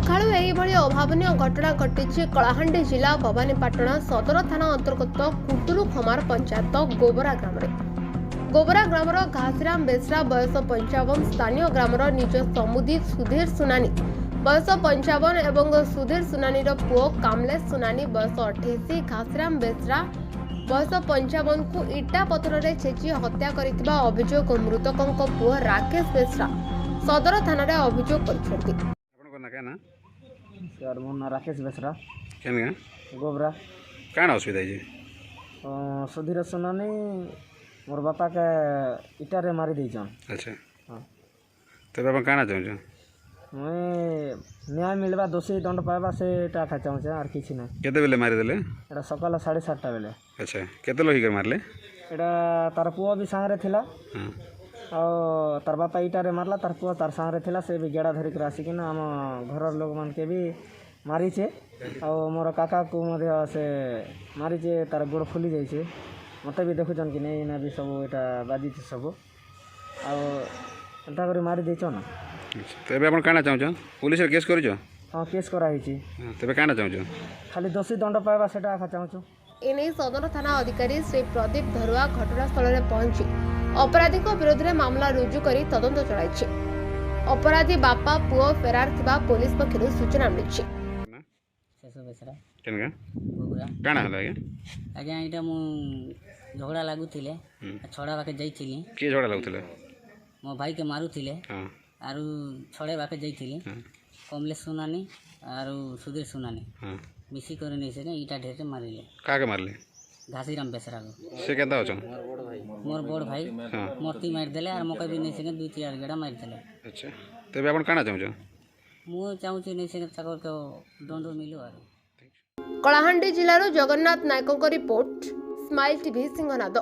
सकाळु एहिभଳି अभावनीय घटना घटिछि कलाहांडी जिला भवानीपाटना सदर थाना अंतर्गत कुटुरु खमार पंचायत गोबरा ग्रामर घासीराम बेसरा बयस 55 स्थानीय ग्रामर निज समुदी सुधीर सुनानी बयस 55 एवं सुधीर सुनानी पुओ कामलेश सुनानी बयस 28 घासीराम बेसरा बयस 55 को इटा पथर छेची हत्या करथिबा अभियोग मृतकों पुओ राकेश बेसरा सदर थाना रे अभियोग करछथि। सर मो ना राकेश बेसरा केन गाँ गोबरा काण असुविधा है सुधीर सुनानी मोर बापा के इटा रे मारी देछन। अच्छा हाँ तब आप काण चाहूँ मैं न्याय मिलवा दोषी दंड पाइबा से टाका चाहूँ आर किसी ना केते बेले मारी देले एटा सकाल 7:30 बेले। अच्छा केते लोग हिकर मारले एटा तार पुआ भी सांगरे थिला हाँ और तार बापा इटा रे मारला तार पुआ तार सांगरे थिला से भी गेड़ा धरिक आसिक आम घर लोक मान के भी मारीचे और मोर काका को मध्य से मारीचे तार गोड़ फुली जाइए मत भी देखुन कि नहीं ना भी सब एटा बाजी सब एंता कर मारी देछ ना। तेरे आप काण चाहूँ पुलिस केस कर हाँ केस कराई तेरे काण चाहूँ खाली दोषी दंड पाइबा से चाहूँ। एने सदर थाना अधिकारी श्री प्रदीप धरुआ घटनास्थल में पहुंची अपराधी विरोध में मामला रुजु कर तदंत चलाई। अपराधी बापा पुओ फेरार थिबा पुलिस पक्षर सूचना मिली। काण हला आज्ञा यहाँ मु झगड़ा लगुले छड़ा बाके जाइली किए झगड़ा लगुले मो भाई के मारुले हाँ आरु छड़े बाके जाइली कमलेश सुनानी आरु सुधीर सुनानी हाँ मिसी कर नहीं से इटा ढेर मारिले काके मारले घासीराम बेसरा को से केता होछ मोर बड़ भाई हाँ मूर्ति मार देले और मके भी नहीं से 2-4 गेड़ा मार देले। अच्छा तेरे आप काण चाहूँ मु चाहूँ नहीं से तकर के दंड मिलो आरो। कलाहांडी जिलार जगन्नाथ नायकों रिपोर्ट स्माइल टीवी सिंहनाद।